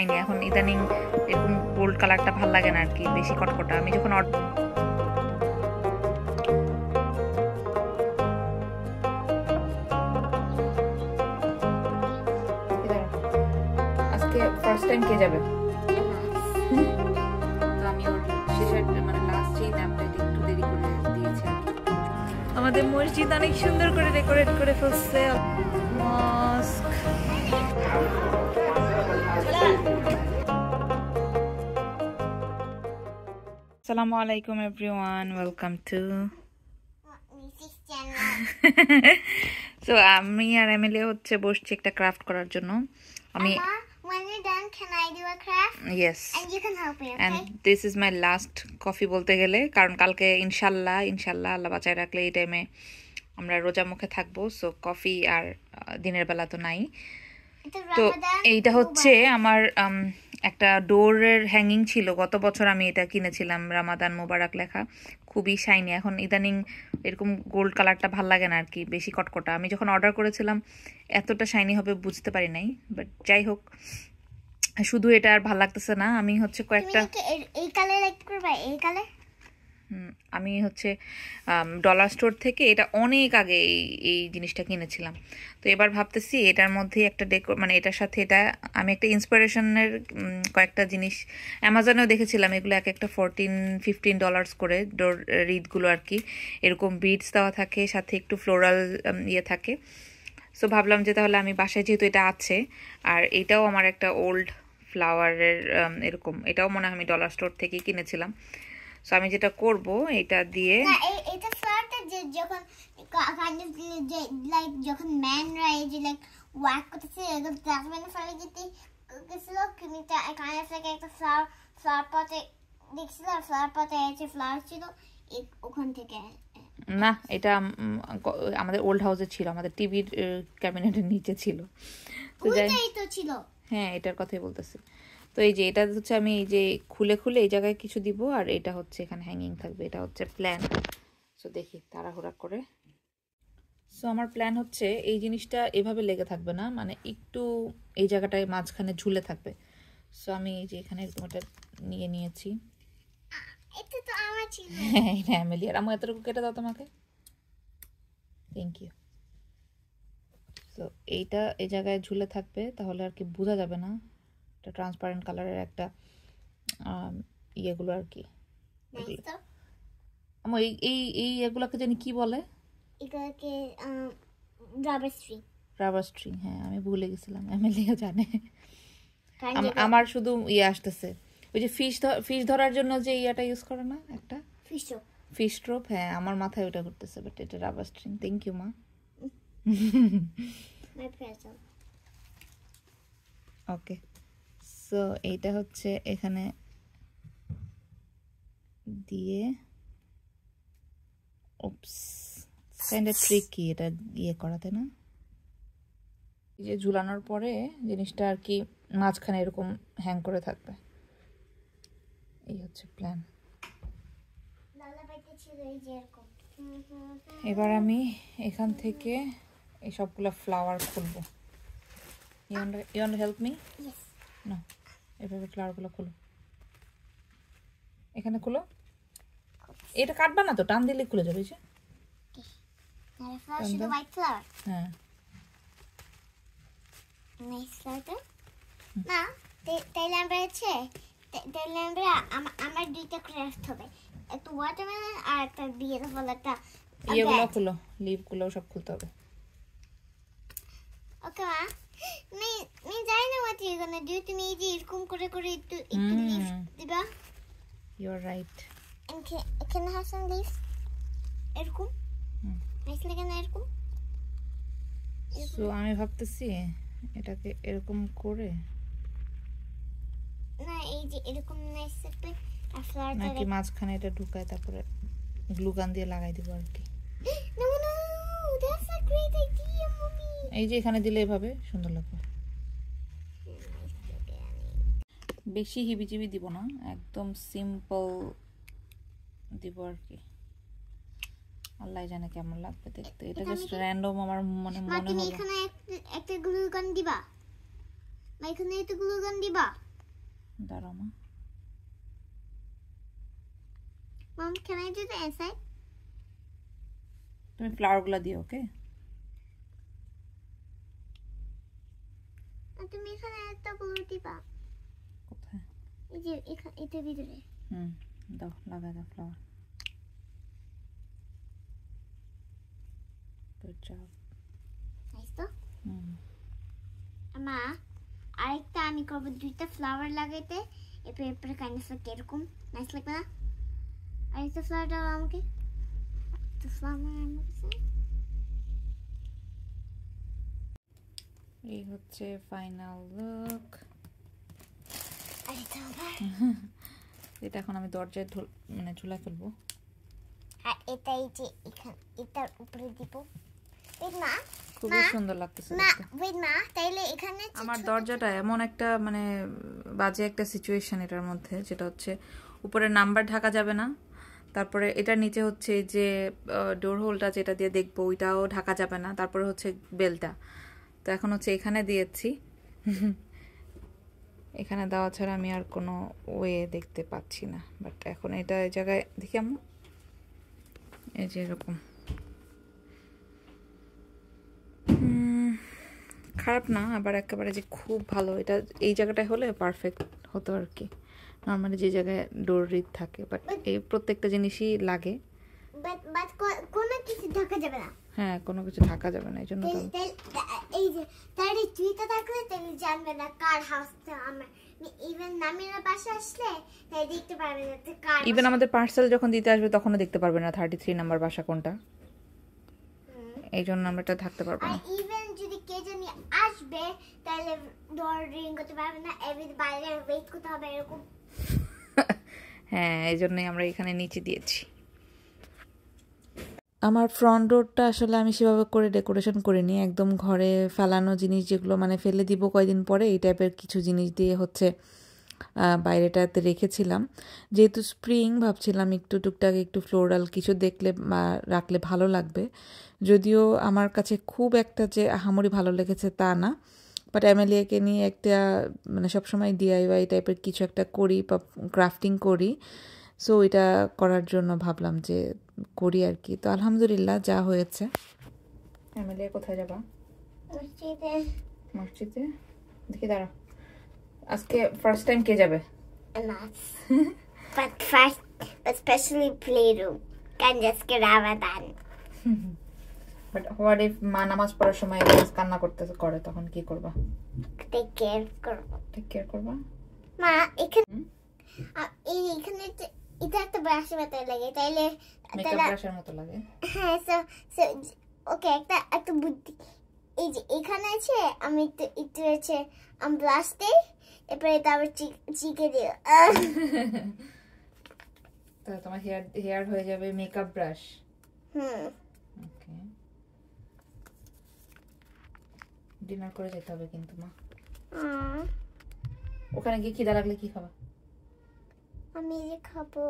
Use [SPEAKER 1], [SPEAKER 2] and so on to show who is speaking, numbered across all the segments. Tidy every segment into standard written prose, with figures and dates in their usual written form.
[SPEAKER 1] Shiny এখন ইদানিং এরকম গোল্ড কালারটা ভাল লাগে না আর কি, বেশি কটকটা। আমি যখন আজকে ফার্স্ট টাইম কে যাবে, তো আমি ওর শেষের মানে লাস্ট যে নামটা একটু দেরি করে দিয়েছি। আমাদের মসজিদ অনেক সুন্দর করে ডেকোরেট করে ফেলছে। মস্ক আসসালামু আলাইকুম এভরিওয়ান, ওয়েলকাম টু সো আমি আর এমিলি হচ্ছে বসছি একটা ক্রাফট করার জন্য। আমি
[SPEAKER 2] When you're done, can I do a craft?
[SPEAKER 1] Yes.
[SPEAKER 2] And you can help me, okay?
[SPEAKER 1] And this is my last coffee বলতে গেলে, কারণ কালকে ইনশাল্লাহ আল্লাহ বাঁচায় রাখলে এই টাইমে আমরা রোজা মুখে থাকবো। সো কফি আর দিনের বেলা তো নাই। তো এইটা হচ্ছে আমার একটা ডোরের হ্যাঙ্গিং ছিল, গত বছর আমি এটা কিনেছিলাম, রামাদান মোবারক লেখা, খুবই শাইনি। এখন ইদানিং এরকম গোল্ড কালারটা ভাল লাগে না আর কি, বেশি কটকটা। আমি যখন অর্ডার করেছিলাম এতটা শাইনি হবে বুঝতে পারি নাই, বাট যাই হোক, শুধু এটা আর ভাল লাগতেছে না। আমি হচ্ছে কয়েকটা
[SPEAKER 2] এই কালার লাইক করবে, এই কালার
[SPEAKER 1] আমি হচ্ছে ডলার স্টোর থেকে এটা অনেক আগে এই জিনিসটা কিনেছিলাম। তো এবার ভাবতেছি এটার মধ্যে একটা মানে এটার সাথে এটা আমি একটা ইন্সপিরেশনের কয়েকটা জিনিস অ্যামাজনেও দেখেছিলাম, এগুলো এক একটা $14-15 করে ডোর রিডগুলো আর কি। এরকম বিডস দেওয়া থাকে, সাথে একটু ফ্লোরাল ইয়ে থাকে। সো ভাবলাম যে তাহলে আমি বাসায় যেহেতু এটা আছে, আর এটাও আমার একটা ওল্ড ফ্লাওয়ারের এরকম, এটাও মনে হয় আমি ডলার স্টোর থেকেই কিনেছিলাম। সো আমি যেটা করব এটা দিয়ে
[SPEAKER 2] না, এটা ফ্লাওয়ারটা যে যখন কাইন্ড অফ লাইক যখন ম্যানরা এই যে লাইক ওয়াক করতেছে এরকম ট্রান্সমেন্ট ফলে যেতে গেছিল, কিমিটা কাইন্ড অফ লাইক একটা ফ্লাওয়ার পটে দেখছিল, ফ্লাওয়ার পটে আছে ফ্লাওয়ার ছিল ওখান থেকে।
[SPEAKER 1] না, এটা আমাদের ওল্ড হাউসে ছিল, আমাদের টিভির ক্যাবিনেটের নিচে ছিল। তো
[SPEAKER 2] ওইটাই তো ছিল।
[SPEAKER 1] হ্যাঁ, এটার কথাই বলতেছি। তো এই যে এটা হচ্ছে আমি এই যে খুলে এই জায়গায় কিছু দিব, আর এটা হচ্ছে এখানে হ্যাঙ্গিং থাকবে। এটা হচ্ছে প্ল্যান। সো দেখি তাড়াহুড়া করে। সো আমার প্ল্যান হচ্ছে এই জিনিসটা এভাবে লেগে থাকবে না, মানে একটু এই জায়গাটায় মাঝখানে ঝুলে থাকবে। সো আমি এই যে এখানে এরকম একটা নিয়ে নিয়েছি।
[SPEAKER 2] এটা তো আমার ছিল।
[SPEAKER 1] হ্যাঁ, এটা এমিলি। আর আমি এতটুকু কেটে দাও তোমাকে। Thank you. সো এইটা এই জায়গায় ঝুলে থাকবে, তাহলে আর কি বোঝা যাবে না। এটা ট্রান্সপারেন্ট কালারের একটা ইয়েগুলো আর কি। আমার এই এগুলোকে জানি কি বলে,
[SPEAKER 2] এগুলোকে রাবার স্ট্রিং।
[SPEAKER 1] হ্যাঁ, আমি ভুলে গেছিলাম, এমএলএও জানে। আমার শুধু ইয়ে আসতেছে, ওই যে ফিশ ধরার জন্য যে ইয়াটা ইউজ করে না, একটা ফিশ ট্রপ। হ্যাঁ, আমার মাথায় ওটা করতেছে, বাট এটা রাবার স্ট্রিং। থ্যাংক ইউ মা। ওকে, সো এইটা হচ্ছে এখানে দিয়ে ট্রিকি এটা ইয়ে করাতে না, এই যে ঝুলানোর পরে জিনিসটা আর কি মাঝখানে এরকম হ্যাং করে থাকবে। এই হচ্ছে প্ল্যান। এবার আমি এখান থেকে এই সবগুলো ফ্লাওয়ার খুলবো। You want to help me?
[SPEAKER 2] Yes.
[SPEAKER 1] No. এভাবে ফ্লাওয়ারগুলো খুলো। এখানে খুলো। এটা কাটবা না তো, টান দিলে খুলে যাবে। যে হ্যাঁ,
[SPEAKER 2] না তাইলে আমার দুইটা ক্রাফট হবে, একটা ওয়াটারমেলন আর একটা বিয়ের ফল, একটা
[SPEAKER 1] ইয়েগুলো খুলো, লিভগুলো সব খুলতে হবে।
[SPEAKER 2] ওকে মা, আমি জানি না what you're gonna do, তুমি এই যে এরকম করে একটু লিভ দিবা।
[SPEAKER 1] You're right.
[SPEAKER 2] And can I have some leaves? এরকম নাইস লাগে না এরকম?
[SPEAKER 1] সো আমি ভাবতেছি এটাকে এরকম করে,
[SPEAKER 2] না এই যে এরকম নাইস থাকবে, আর ফ্লাওয়ারটা
[SPEAKER 1] নাকি মাঝখানে এটা ঢুকায় তারপরে গ্লু গান দিয়ে লাগাই দিব আর কি।
[SPEAKER 2] No, that's a great idea, mommy.
[SPEAKER 1] এই যে এখানে দিলে এভাবে সুন্দর লাগবে। বেশি হিবিজিবি দিব না, একদম সিম্পল দিব আর কি। আল্লাহ জানে কেমন লাগবে দেখতে। এটা জাস্ট র্যান্ডম আমার মনে
[SPEAKER 2] হবে। তুমি এখানে একটা গ্লু গান দিবা, এখানে একটা গ্লু গান দিবা,
[SPEAKER 1] দাঁড়াও মা।
[SPEAKER 2] Mom, can I do the inside?
[SPEAKER 1] তুমি ফ্লাওয়ারগুলো দিও, ওকে?
[SPEAKER 2] তুমি এখানে একটা ব্লু দিবা।
[SPEAKER 1] কোথায়?
[SPEAKER 2] এই যে এটা ভিতরে।
[SPEAKER 1] দাও, লাগাই দাও ফ্লাওয়ার। Good job.
[SPEAKER 2] নাইস তো? মা, আরেকটা আমি করব, দুইটা ফ্লাওয়ার লাগাইতে, এরপরে কাইন্ড অফ লাইক এরকম নাইস লাগবে না? আরেকটা ফ্লাওয়ার দাও আমাকে। তো ফ্লাওয়ার আমাকে।
[SPEAKER 1] এই হচ্ছে ফাইনাল লুক। এটা এখন আমি দরজায় মানে ঝুলা ফেলবো।
[SPEAKER 2] আর এটা এই যে এখানে এটার উপরে দিব। ওয়েট মা,
[SPEAKER 1] খুবই সুন্দর লাগতেছে
[SPEAKER 2] মা
[SPEAKER 1] দেখতে।
[SPEAKER 2] ওয়েট মা, তাইলে এখানে
[SPEAKER 1] আমার দরজাটা এমন একটা মানে বাজে একটা সিচুয়েশন এটার মধ্যে, যেটা হচ্ছে উপরে নাম্বার ঢাকা যাবে না, তারপরে এটার নিচে হচ্ছে যে ডোর হোলটা যেটা দিয়ে দেখবো ওইটাও ঢাকা যাবে না, তারপরে হচ্ছে বেলটা। তো এখন হচ্ছে এখানে দিয়েছি, এখানে দেওয়া ছাড়া আমি আর কোনো ওয়ে দেখতে পাচ্ছি না। বাট এখন এটা এই জায়গায় দেখি আমি, এই যে এরকম খারাপ না, আবার একেবারে যে খুব ভালো, এটা এই জায়গাটায় হলে পারফেক্ট হতো আর কি। নর্মালি যে জায়গায় ডোর রিড থাকে, বাট এই প্রত্যেকটা জিনিসই লাগে।
[SPEAKER 2] বাট কোনো কিছু ঢাকা যাবে না।
[SPEAKER 1] হ্যাঁ, কোনো কিছু ঢাকা যাবে না, এই জন্য তো
[SPEAKER 2] এই যে তার টুইটা থাকলে তাহলে জানবে না কার হাউসটা আমার। ইভেন নামিরা বাসা আসলে তাই দেখতে পারবে না যে কার।
[SPEAKER 1] ইভেন আমাদের পার্সেল যখন দিতে আসবে তখনও দেখতে পারবে না 33 নাম্বার বাসা কোনটা, এই জন্য আমরা এটা থাকতে পারবো না।
[SPEAKER 2] ইভেন যদি কে জানি আসবে তাহলে ডোর রিং করতে পারবে না, এভরি বাইরে ওয়েট করতে হবে এরকম।
[SPEAKER 1] হ্যাঁ, এই জন্যই আমরা এখানে নিচে দিয়েছি। আমার ফ্রন্ট ডোরটা আসলে আমি সেভাবে করে ডেকোরেশন করিনি, একদম ঘরে ফেলানো জিনিস যেগুলো মানে ফেলে দিব কয়েকদিন পরে, এই টাইপের কিছু জিনিস দিয়ে হচ্ছে বাইরেটাতে রেখেছিলাম। যেহেতু স্প্রিং, ভাবছিলাম একটু টুকটাক একটু ফ্লোরাল কিছু দেখলে রাখলে ভালো লাগবে। যদিও আমার কাছে খুব একটা যে আহামরি ভালো লেগেছে তা না, বাট অ্যামেলিয়াকে নিয়ে একটা মানে সবসময় ডিআইওয়াই টাইপের কিছু একটা করি বা ক্রাফটিং করি, সো এটা করার জন্য ভাবলাম যে করি আর কি। তো আলহামদুলিল্লাহ যা হয়েছে। অ্যামেলিয়া কোথায় যাবা?
[SPEAKER 2] মসজিদে।
[SPEAKER 1] মসজিদে? দেখি দাঁড়া, আজকে ফার্স্ট টাইম কে যাবে?
[SPEAKER 2] But first, especially playroom. Can just get Ramadan.
[SPEAKER 1] But what if মা নামাজ পড়ার সময় কান্না করে, তখন কি করবা?
[SPEAKER 2] Take care করবো।
[SPEAKER 1] টেক কেয়ার করবা?
[SPEAKER 2] মা এখানে এটা একটা ব্রাশের মতো লাগে, তাইলে
[SPEAKER 1] মেকআপ ব্রাশের মতো লাগে।
[SPEAKER 2] হ্যাঁ, ওকে একটা বুদ্ধি। এই যে এখানে আছে, আমি একটু আছে আমি ব্রাশ দিই, এরপরে তারপর চিকে দিই।
[SPEAKER 1] তো তোমার হেয়ার হয়ে যাবে মেকআপ ব্রাশ। ওকে, ডিনার করে যেতে হবে কিন্তু মা। ওখানে গিয়ে খিদা লাগলে কি খাবা?
[SPEAKER 2] আমি যে খাবো,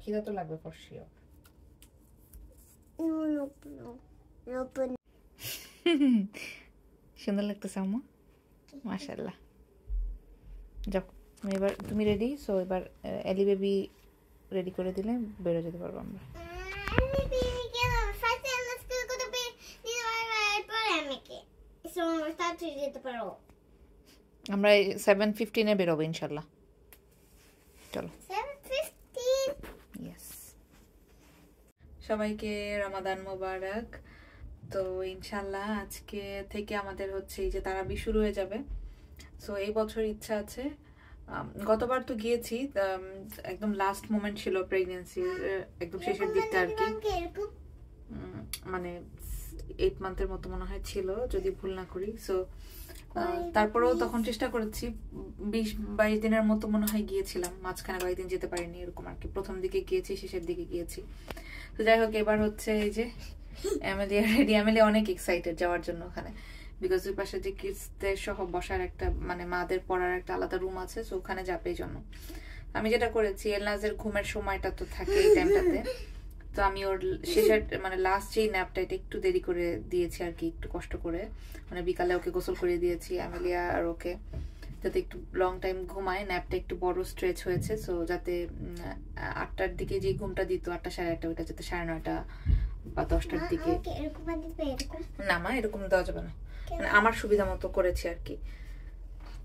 [SPEAKER 1] খিদা তো লাগবে ফর শিওর। সুন্দর লাগতেছে আম্মা, মাশাআল্লাহ। যাও এবার তুমি রেডি, সো এবার এলি বেবি রেডি করে দিলে বেরো যেতে পারবো আমরা। আমরা 7:15 এ বেরোবো ইনশাল্লাহ। চলো।
[SPEAKER 2] 7:15।
[SPEAKER 1] ইয়েস। সবাইকে রমাদান মোবারক। তো ইনশাল্লাহ আজকে থেকে আমাদের হচ্ছে এই যে তারাবি শুরু হয়ে যাবে। সো এই বছর ইচ্ছা আছে, গতবার তো গিয়েছি, একদম লাস্ট মোমেন্ট ছিল প্রেগনেন্সির একদম শেষের দিকটা আর কি, মানে 8 মান্থের মতো মনে হয় ছিল যদি ভুল না করি। সো তারপরেও তখন চেষ্টা করেছি, 20-22 দিনের মতো মনে হয় গিয়েছিলাম, মাঝখানে কয়েকদিন যেতে পারিনি এরকম আর কি। প্রথম দিকে গিয়েছি, শেষের দিকে গিয়েছি। তো যাই হোক, এবার হচ্ছে এই যে অ্যামেলিয়া অনেক এক্সাইটেড যাওয়ার জন্য ওখানে, বিকজ ওই পাশে যে কিডসদের সহ বসার একটা মানে মাদের পড়ার একটা আলাদা রুম আছে, সো ওখানে যাবে এই জন্য। আমি যেটা করেছি, এলনাজের ঘুমের সময়টা তো থাকে এই টাইমটাতে, তো আমি ওর শেষের মানে লাস্ট যেই ন্যাপটা এটা একটু দেরি করে দিয়েছি আর কি, একটু কষ্ট করে, মানে বিকালে ওকে গোসল করে দিয়েছি অ্যামেলিয়া আর ওকে, যাতে একটু লং টাইম ঘুমায়। ন্যাপটা একটু বড় স্ট্রেচ হয়েছে, সো যাতে 8টার দিকে যে ঘুমটা দিত 8টা 8:30 ওইটা যাতে 9:30 বা 10টার দিকে। না মা, এরকম দেওয়া যাবে না, মানে আমার সুবিধা মতো করেছি আর কি।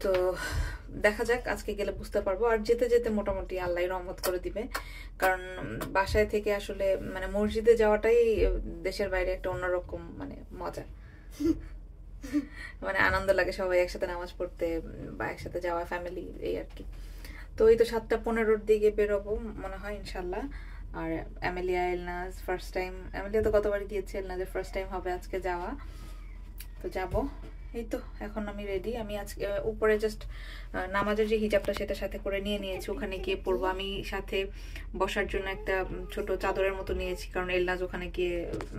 [SPEAKER 1] তো দেখা যাক, আজকে গেলে বুঝতে পারবো। আর যেতে যেতে মোটামুটি আল্লাহ রহমত করে দিবে, কারণ বাসায় থেকে আসলে মানে মসজিদে যাওয়াটাই দেশের বাইরে একটা অন্যরকম মানে মজা, মানে আনন্দ লাগে সবাই একসাথে নামাজ পড়তে বা একসাথে যাওয়া ফ্যামিলি, এই আর কি। তো এই তো 7:15-র দিকে বেরোবো মনে হয় ইনশাল্লাহ। আর Amelia Elnaz first time, Amelia তো গতবারই গিয়েছে, এলনাজের ফার্স্ট টাইম হবে আজকে যাওয়া। তো যাব, এই তো এখন আমি রেডি। আমি আজকে উপরে জাস্ট নামাজের যে হিজাবটা সেটা সাথে করে নিয়ে নিয়েছি, ওখানে গিয়ে পরবো। আমি সাথে বসার জন্য একটা ছোট চাদরের মতো নিয়েছি, কারণ এলনাজ ওখানে গিয়ে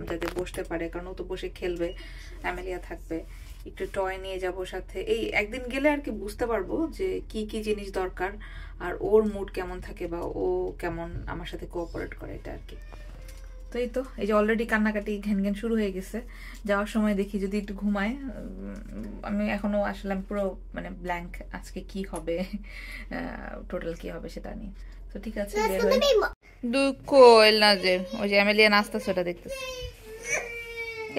[SPEAKER 1] যাতে বসতে পারে, কারণ ও তো বসে খেলবে, অ্যামেলিয়া থাকবে। একটু টয় নিয়ে যাব সাথে, এই একদিন গেলে আর কি বুঝতে পারবো যে কি কি জিনিস দরকার আর ওর মুড কেমন থাকে বা ও কেমন আমার সাথে কোঅপারেট করে, এটা আর কি। তো এই তো, এই যে অলরেডি কান্নাকাটি ঘ্যান ঘ্যান শুরু হয়ে গেছে। যাওয়ার সময় দেখি যদি একটু ঘুমায়। আমি এখনো আসলে পুরো মানে ব্ল্যাঙ্ক, আজকে কি হবে, টোটাল কি হবে সেটা নিয়ে। তো ঠিক আছে, দুঃখ এলনাজের, ওই যে অ্যামেলিয়া নাচতেছে ওটা দেখতেছে।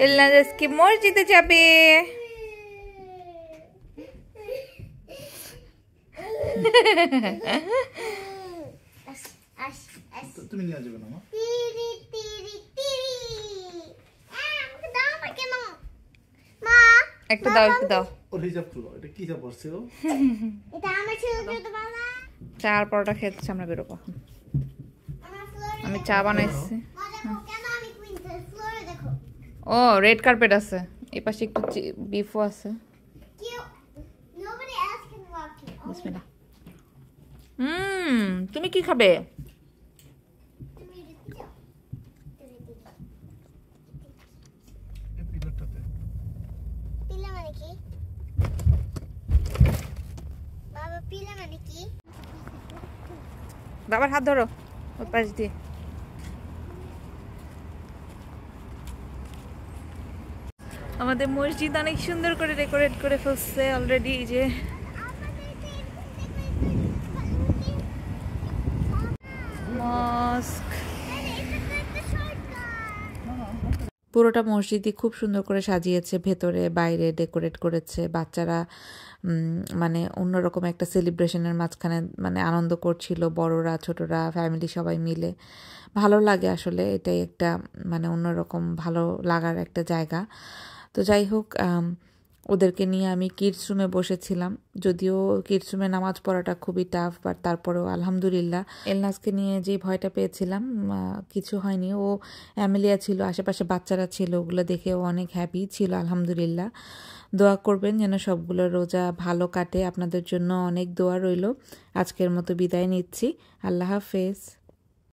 [SPEAKER 1] এলনাজ আজকে মসজিদে যাবে।
[SPEAKER 3] তুমি নিয়ে যাবে না মা?
[SPEAKER 1] একটু দাও, একটু দাও।
[SPEAKER 3] ওর হিজাব খুলো, এটা কি হিজাব পরছে ও?
[SPEAKER 2] এটা আমার ছিল তো বাবা।
[SPEAKER 1] চা আর পরোটা খেতে আমরা বেরোবো এখন। আমি চা বানাইছি।
[SPEAKER 2] কেন আমি কুইন্টার ফ্লোরে দেখো।
[SPEAKER 1] ও রেড কার্পেট আছে, এই পাশে একটু বিফও আছে।
[SPEAKER 2] Nobody else can walk here.
[SPEAKER 1] বিসমিল্লাহ। তুমি কি খাবে?
[SPEAKER 2] তুমি দিচ্ছো?
[SPEAKER 3] এই পিলারটাতে।
[SPEAKER 2] পিলা মানে কি? বাবা পিলা মানে কি?
[SPEAKER 1] বাবার হাত ধরো ওর পাশ দিয়ে। আমাদের মসজিদ অনেক সুন্দর করে ডেকোরেট করে ফেলছে অলরেডি, যে মস্ক। পুরোটা মসজিদই খুব সুন্দর করে সাজিয়েছে, ভেতরে বাইরে ডেকোরেট করেছে। বাচ্চারা মানে অন্যরকম একটা সেলিব্রেশনের মাঝখানে মানে আনন্দ করছিল, বড়রা ছোটরা ফ্যামিলি সবাই মিলে। ভালো লাগে আসলে, এটাই একটা মানে অন্যরকম ভালো লাগার একটা জায়গা। তো যাই হোক, ওদেরকে নিয়ে আমি কিডস রুমে বসেছিলাম, যদিও কিডস রুমে নামাজ পড়াটা খুবই টাফ, বাট তারপরেও আলহামদুলিল্লাহ। এলনাজকে নিয়ে যে ভয়টা পেয়েছিলাম কিছু হয়নি। ও অ্যামেলিয়া ছিল, আশেপাশে বাচ্চারা ছিল, ওগুলো দেখে ও অনেক হ্যাপি ছিল আলহামদুলিল্লাহ। দোয়া করবেন যেন সবগুলো রোজা ভালো কাটে, আপনাদের জন্য অনেক দোয়া রইল। আজকের মতো বিদায় নিচ্ছি, আল্লাহ হাফেজ।